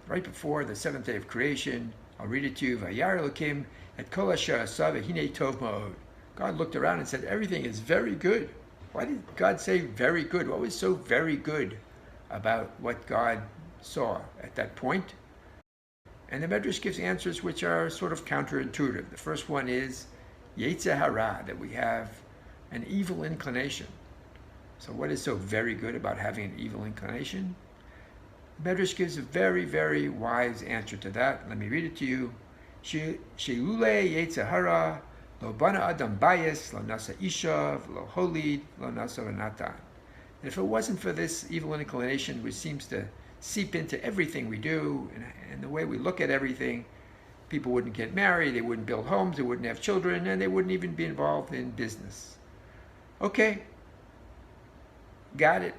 right before the seventh day of creation. I'll read it to you. Vayar Elokim et kol asher asa v'hinei tov ma'od. God looked around and said, everything is very good. Why did God say very good? What was so very good about what God saw at that point? And the Midrash gives answers which are sort of counterintuitive. The first one is Yetzer Hara, that we have an evil inclination. So what is so very good about having an evil inclination? The Midrash gives a very, very wise answer to that. Let me read it to you. Sheilule Yetzer Hara lo bana adam bayis lo nasa isha lo holid lo nasa v'natan. And if it wasn't for this evil inclination, which seems to seep into everything we do and the way we look at everything, people wouldn't get married, they wouldn't build homes, they wouldn't have children, and they wouldn't even be involved in business. Okay, got it.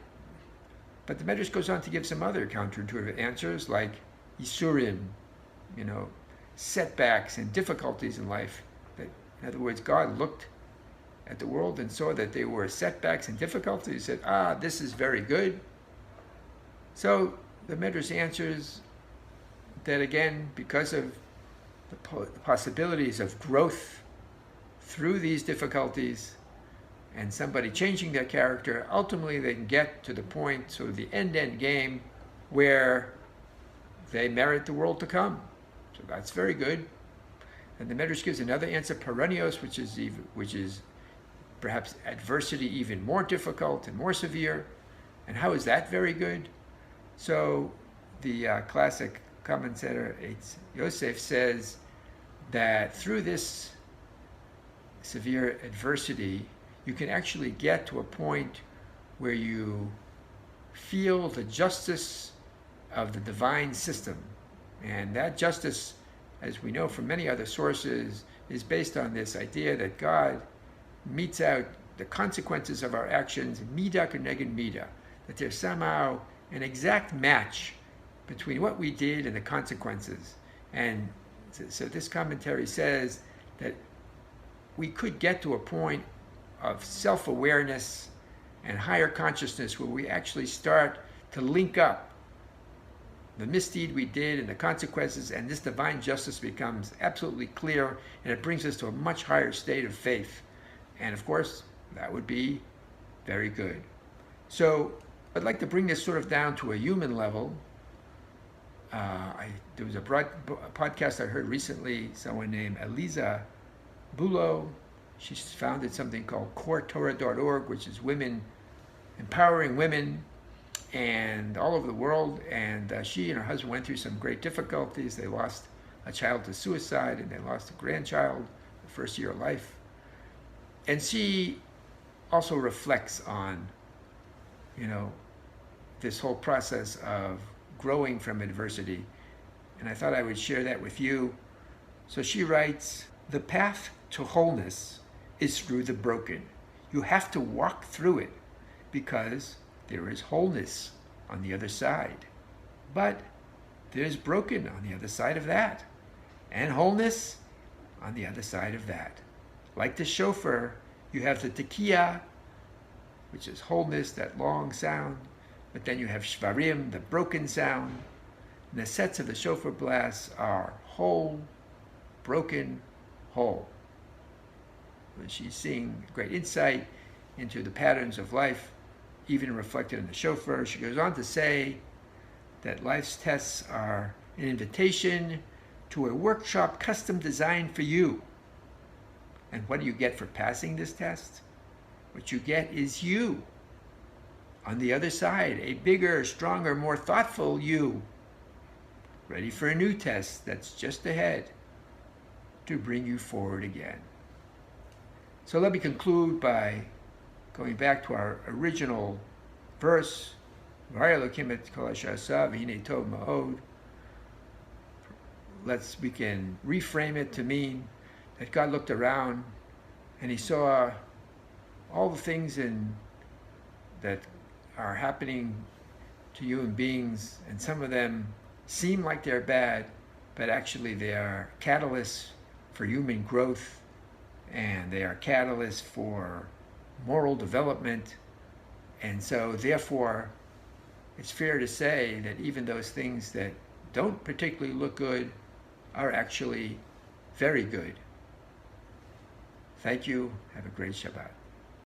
But the Midrash goes on to give some other counterintuitive answers, like Yisurim, setbacks and difficulties in life. That, in other words, God looked at the world and saw that there were setbacks and difficulties. He said, this is very good. So the Midrash answers that, again, because of the possibilities of growth through these difficulties and somebody changing their character, ultimately they can get to the point, sort of the end game, where they merit the world to come. So that's very good. And the Midrash gives another answer, perennios, which is perhaps adversity even more difficult and more severe. And how is that very good? So the classic commentator Eitz Yosef says that through this severe adversity, you can actually get to a point where you feel the justice of the divine system. And that justice, as we know from many other sources, is based on this idea that God metes out the consequences of our actions, midah k'neged midah, that there's somehow an exact match between what we did and the consequences. And so this commentary says that we could get to a point of self-awareness and higher consciousness where we actually start to link up the misdeed we did and the consequences, and this divine justice becomes absolutely clear, and it brings us to a much higher state of faith. And of course, that would be very good. So I'd like to bring this sort of down to a human level. There was a podcast I heard recently, someone named Eliza Bulo. She founded something called coretorah.org, which is women, empowering women and all over the world. And she and her husband went through some great difficulties. They lost a child to suicide, and they lost a grandchild the first year of life. And she also reflects on, this whole process of growing from adversity. And I thought I would share that with you. So she writes, the path to wholeness is through the broken. You have to walk through it because there is wholeness on the other side. But there's broken on the other side of that, and wholeness on the other side of that. Like the shofar, you have the tekiah, which is wholeness, that long sound, but then you have shvarim, the broken sound. And the sets of the shofar blasts are whole, broken, whole. And she's seeing great insight into the patterns of life, even reflected in the shofar. She goes on to say that life's tests are an invitation to a workshop custom designed for you. And what do you get for passing this test? What you get is you. On the other side, a bigger, stronger, more thoughtful you, ready for a new test that's just ahead to bring you forward again. So let me conclude by going back to our original verse. We can reframe it to mean that God looked around and he saw all the things that are happening to human beings, and some of them seem like they're bad, but actually they are catalysts for human growth, and they are catalysts for moral development. And so therefore, it's fair to say that even those things that don't particularly look good are actually very good. Thank you. Have a great Shabbat.